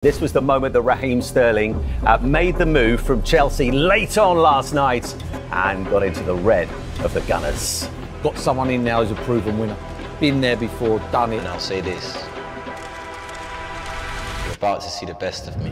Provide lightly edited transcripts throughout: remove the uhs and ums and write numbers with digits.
This was the moment that Raheem Sterling made the move from Chelsea late on last night and got into the red of the Gunners. Got someone in now who's a proven winner. Been there before, done it. And I'll say this, you're about to see the best of me.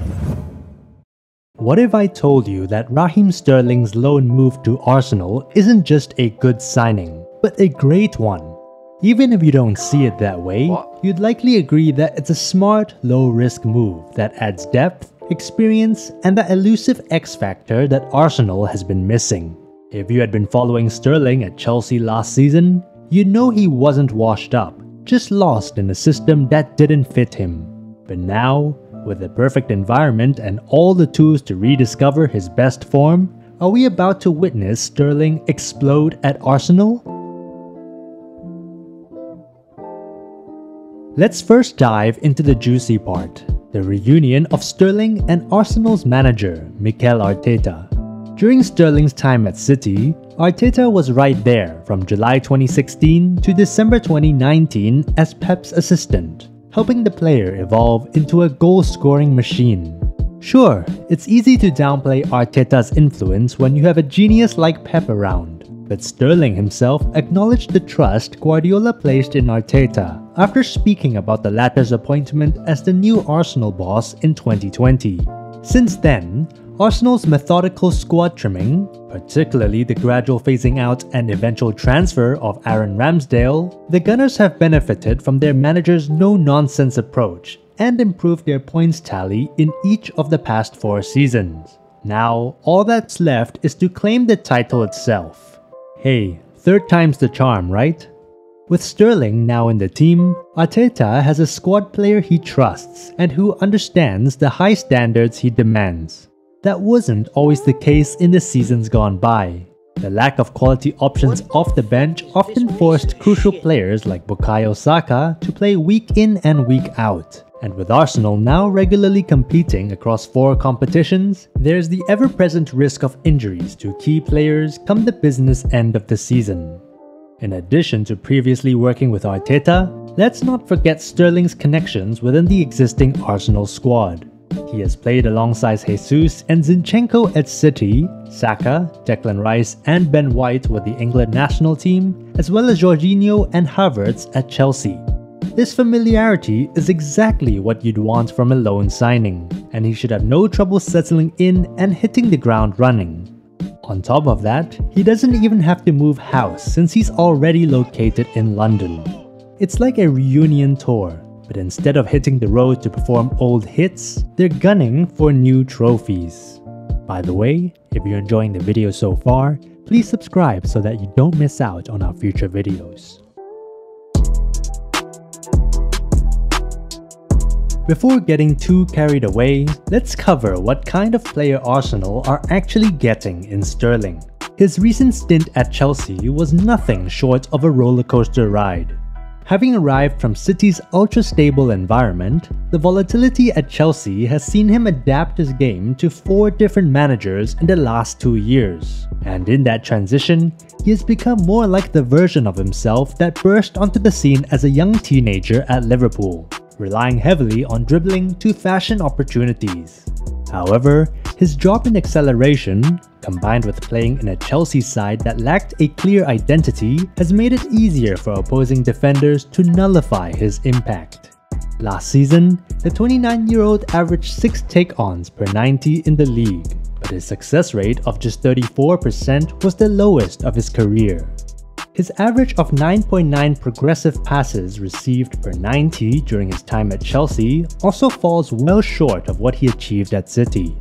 What if I told you that Raheem Sterling's loan move to Arsenal isn't just a good signing, but a great one? Even if you don't see it that way, you'd likely agree that it's a smart, low-risk move that adds depth, experience, and the elusive X-factor that Arsenal has been missing. If you had been following Sterling at Chelsea last season, you'd know he wasn't washed up, just lost in a system that didn't fit him. But now, with the perfect environment and all the tools to rediscover his best form, are we about to witness Sterling explode at Arsenal? Let's first dive into the juicy part, the reunion of Sterling and Arsenal's manager, Mikel Arteta. During Sterling's time at City, Arteta was right there from July 2016 to December 2019 as Pep's assistant, helping the player evolve into a goal-scoring machine. Sure, it's easy to downplay Arteta's influence when you have a genius like Pep around, but Sterling himself acknowledged the trust Guardiola placed in Arteta after speaking about the latter's appointment as the new Arsenal boss in 2020. Since then, Arsenal's methodical squad trimming, particularly the gradual phasing out and eventual transfer of Aaron Ramsdale, the Gunners have benefited from their manager's no-nonsense approach and improved their points tally in each of the past 4 seasons. Now, all that's left is to claim the title itself. Hey, third time's the charm, right? With Sterling now in the team, Arteta has a squad player he trusts and who understands the high standards he demands. That wasn't always the case in the seasons gone by. The lack of quality options off the bench often forced crucial players like Bukayo Saka to play week in and week out. And with Arsenal now regularly competing across 4 competitions, there's the ever-present risk of injuries to key players come the business end of the season. In addition to previously working with Arteta, let's not forget Sterling's connections within the existing Arsenal squad. He has played alongside Jesus and Zinchenko at City, Saka, Declan Rice and Ben White with the England national team, as well as Jorginho and Havertz at Chelsea. This familiarity is exactly what you'd want from a loan signing, and he should have no trouble settling in and hitting the ground running. On top of that, he doesn't even have to move house since he's already located in London. It's like a reunion tour, but instead of hitting the road to perform old hits, they're gunning for new trophies. By the way, if you're enjoying the video so far, please subscribe so that you don't miss out on our future videos. Before getting too carried away, let's cover what kind of player Arsenal are actually getting in Sterling. His recent stint at Chelsea was nothing short of a rollercoaster ride. Having arrived from City's ultra-stable environment, the volatility at Chelsea has seen him adapt his game to 4 different managers in the last 2 years. And in that transition, he has become more like the version of himself that burst onto the scene as a young teenager at Liverpool, relying heavily on dribbling to fashion opportunities. However, his drop in acceleration, combined with playing in a Chelsea side that lacked a clear identity, has made it easier for opposing defenders to nullify his impact. Last season, the 29-year-old averaged 6 take-ons per 90 in the league, but his success rate of just 34% was the lowest of his career. His average of 9.9 progressive passes received per 90 during his time at Chelsea also falls well short of what he achieved at City.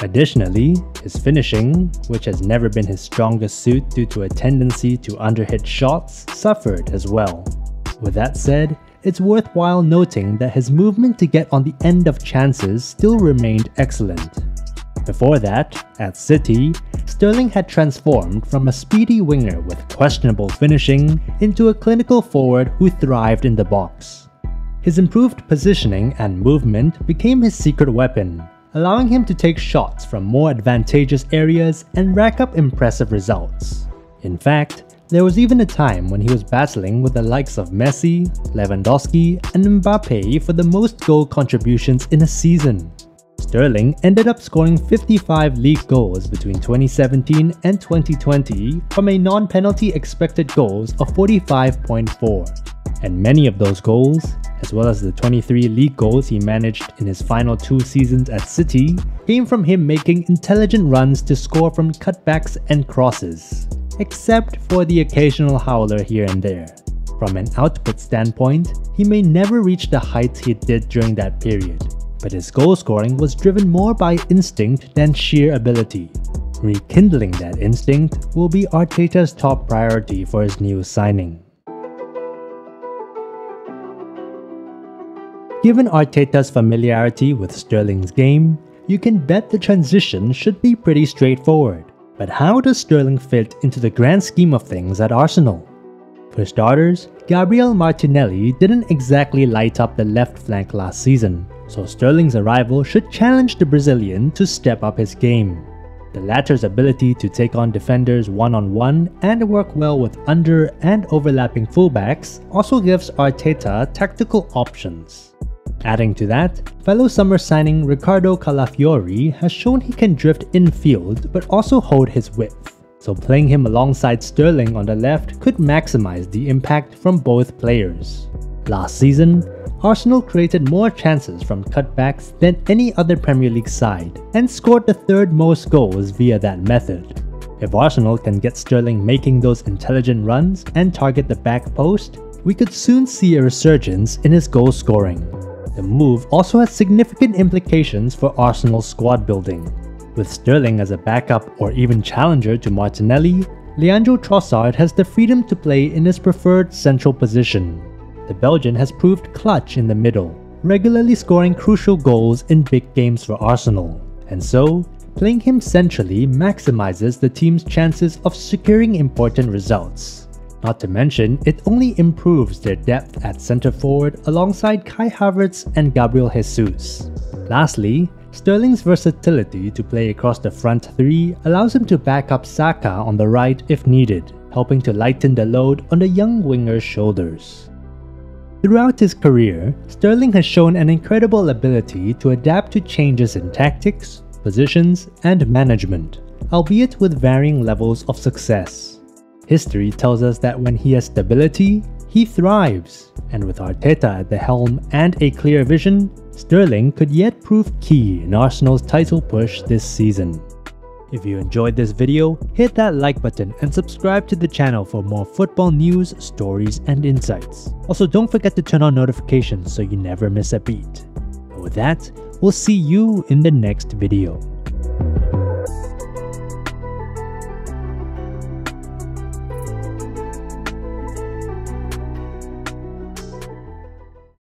Additionally, his finishing, which has never been his strongest suit due to a tendency to underhit shots, suffered as well. With that said, it's worthwhile noting that his movement to get on the end of chances still remained excellent. Before that, at City, Sterling had transformed from a speedy winger with questionable finishing into a clinical forward who thrived in the box. His improved positioning and movement became his secret weapon, allowing him to take shots from more advantageous areas and rack up impressive results. In fact, There was even a time when he was battling with the likes of Messi, Lewandowski, and Mbappe for the most goal contributions in a season. Sterling ended up scoring 55 league goals between 2017 and 2020 from a non-penalty expected goals of 45.4. And many of those goals, as well as the 23 league goals he managed in his final 2 seasons at City, came from him making intelligent runs to score from cutbacks and crosses, except for the occasional howler here and there. From an output standpoint, he may never reach the heights he did during that period, but his goal scoring was driven more by instinct than sheer ability. Rekindling that instinct will be Arteta's top priority for his new signing. Given Arteta's familiarity with Sterling's game, you can bet the transition should be pretty straightforward. But how does Sterling fit into the grand scheme of things at Arsenal? For starters, Gabriel Martinelli didn't exactly light up the left flank last season, so Sterling's arrival should challenge the Brazilian to step up his game. The latter's ability to take on defenders one-on-one and work well with under and overlapping fullbacks also gives Arteta tactical options. Adding to that, fellow summer signing Ricardo Calafiori has shown he can drift infield but also hold his width, so playing him alongside Sterling on the left could maximize the impact from both players. Last season, Arsenal created more chances from cutbacks than any other Premier League side and scored the 3rd most goals via that method. If Arsenal can get Sterling making those intelligent runs and target the back post, we could soon see a resurgence in his goal scoring. The move also has significant implications for Arsenal's squad building. With Sterling as a backup or even challenger to Martinelli, Leandro Trossard has the freedom to play in his preferred central position. The Belgian has proved clutch in the middle, regularly scoring crucial goals in big games for Arsenal, and so, playing him centrally maximizes the team's chances of securing important results. Not to mention, it only improves their depth at centre forward alongside Kai Havertz and Gabriel Jesus. Lastly, Sterling's versatility to play across the front 3 allows him to back up Saka on the right if needed, helping to lighten the load on the young winger's shoulders. Throughout his career, Sterling has shown an incredible ability to adapt to changes in tactics, positions, and management, albeit with varying levels of success. History tells us that when he has stability, he thrives, and with Arteta at the helm and a clear vision, Sterling could yet prove key in Arsenal's title push this season. If you enjoyed this video, hit that like button and subscribe to the channel for more football news, stories, and insights. Also, don't forget to turn on notifications so you never miss a beat. And with that, we'll see you in the next video.